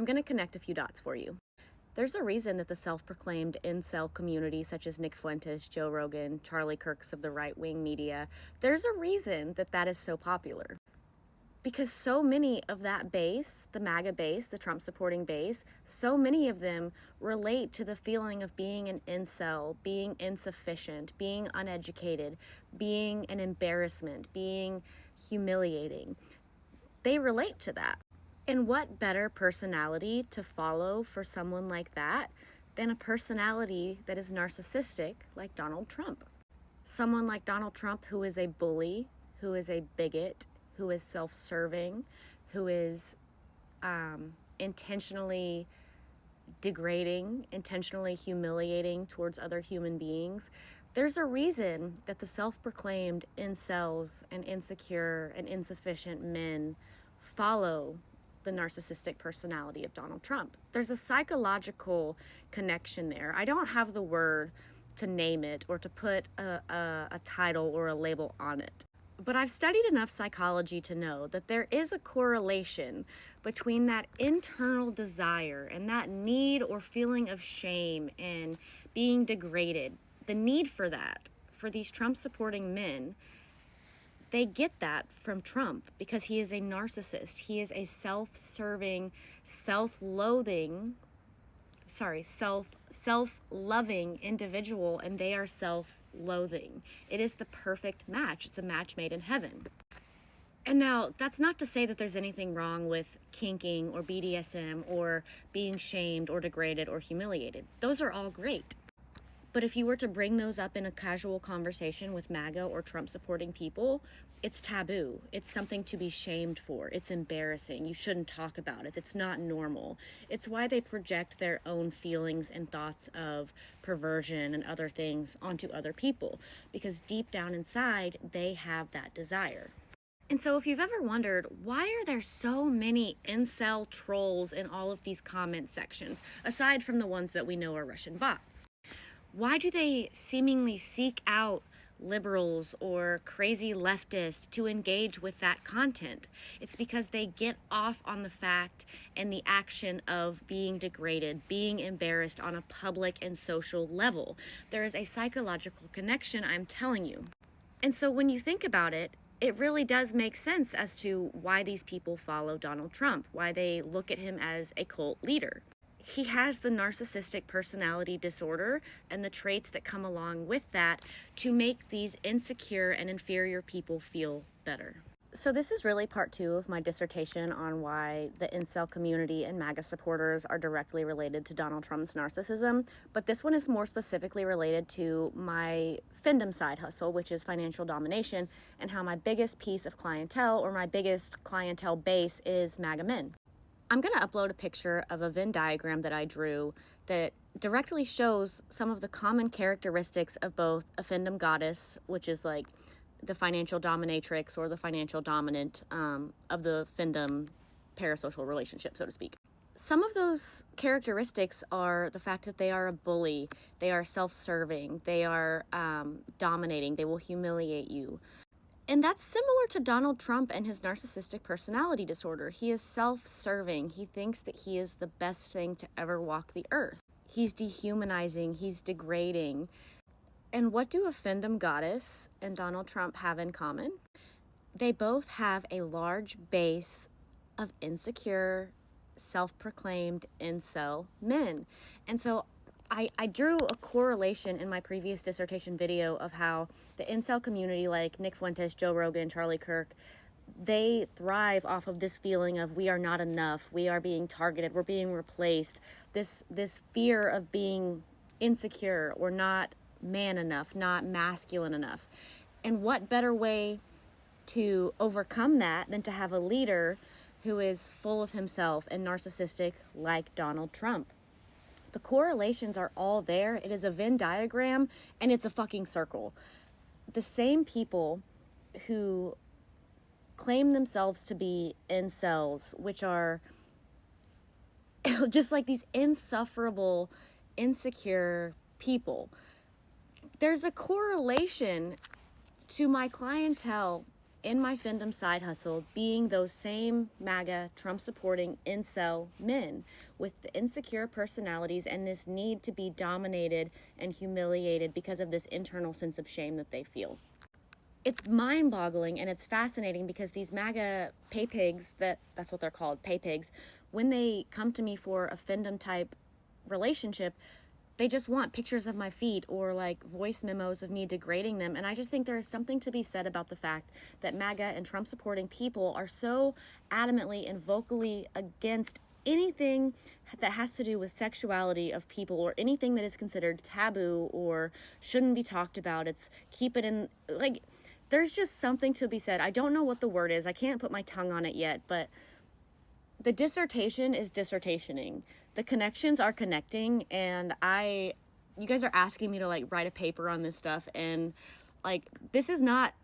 I'm going to connect a few dots for you. There's a reason that the self-proclaimed incel community, such as Nick Fuentes, Joe Rogan, Charlie Kirks of the right-wing media, there's a reason that that is so popular. Because so many of that base, the MAGA base, the Trump-supporting base, so many of them relate to the feeling of being an incel, being insufficient, being uneducated, being an embarrassment, being humiliating. They relate to that. And what better personality to follow for someone like that than a personality that is narcissistic like Donald Trump? Someone like Donald Trump who is a bully, who is a bigot, who is self-serving, who is intentionally degrading, intentionally humiliating towards other human beings. There's a reason that the self-proclaimed incels and insecure and insufficient men follow the narcissistic personality of Donald Trump. There's a psychological connection there. I don't have the word to name it or to put a title or a label on it. But I've studied enough psychology to know that there is a correlation between that internal desire and that need or feeling of shame and being degraded, the need for that, for these Trump-supporting men. They get that from Trump because he is a narcissist. He is a self-serving, self-loving individual, and they are self-loathing. It is the perfect match. It's a match made in heaven. And now, that's not to say that there's anything wrong with kinking or BDSM or being shamed or degraded or humiliated. Those are all great. But if you were to bring those up in a casual conversation with MAGA or Trump-supporting people, it's taboo. It's something to be shamed for. It's embarrassing. You shouldn't talk about it. It's not normal. It's why they project their own feelings and thoughts of perversion and other things onto other people, because deep down inside, they have that desire. And so if you've ever wondered, why are there so many incel trolls in all of these comment sections, aside from the ones that we know are Russian bots? Why do they seemingly seek out liberals or crazy leftists to engage with that content? It's because they get off on the fact and the action of being degraded, being embarrassed on a public and social level. There is a psychological connection, I'm telling you. And so when you think about it, it really does make sense as to why these people follow Donald Trump, why they look at him as a cult leader. He has the narcissistic personality disorder and the traits that come along with that to make these insecure and inferior people feel better. So this is really part 2 of my dissertation on why the incel community and MAGA supporters are directly related to Donald Trump's narcissism. But this one is more specifically related to my findom side hustle, which is financial domination, and how my biggest piece of clientele or my biggest clientele base is MAGA men. I'm going to upload a picture of a Venn diagram that I drew that directly shows some of the common characteristics of both a findom goddess, which is like the financial dominatrix or the financial dominant of the findom parasocial relationship, so to speak. Some of those characteristics are the fact that they are a bully, they are self-serving, they are dominating, they will humiliate you. And that's similar to Donald Trump and his narcissistic personality disorder. He is self-serving. He thinks that he is the best thing to ever walk the earth. He's dehumanizing. He's degrading. And what do a findom goddess and Donald Trump have in common? They both have a large base of insecure, self-proclaimed incel men. And so I drew a correlation in my previous dissertation video of how the incel community, like Nick Fuentes, Joe Rogan, Charlie Kirk, they thrive off of this feeling of we are not enough, we are being targeted, we're being replaced, this fear of being insecure or not man enough, not masculine enough. And what better way to overcome that than to have a leader who is full of himself and narcissistic like Donald Trump? The correlations are all there. It is a Venn diagram, and it's a fucking circle. The same people who claim themselves to be incels, which are just like these insufferable, insecure people. There's a correlation to my clientele in my fandom side hustle being those same MAGA, Trump supporting incel men with the insecure personalities and this need to be dominated and humiliated because of this internal sense of shame that they feel. It's mind-boggling and it's fascinating because these MAGA pay pigs, that's what they're called, pay pigs, when they come to me for a fandom type relationship, they just want pictures of my feet or like voice memos of me degrading them. And I just think there is something to be said about the fact that MAGA and Trump supporting people are so adamantly and vocally against anything that has to do with sexuality of people or anything that is considered taboo or shouldn't be talked about. It's keep it in, like, there's just something to be said. I don't know what the word is. I can't put my tongue on it yet, but the dissertation is dissertationing. The connections are connecting, and you guys are asking me to like write a paper on this stuff, and like this is not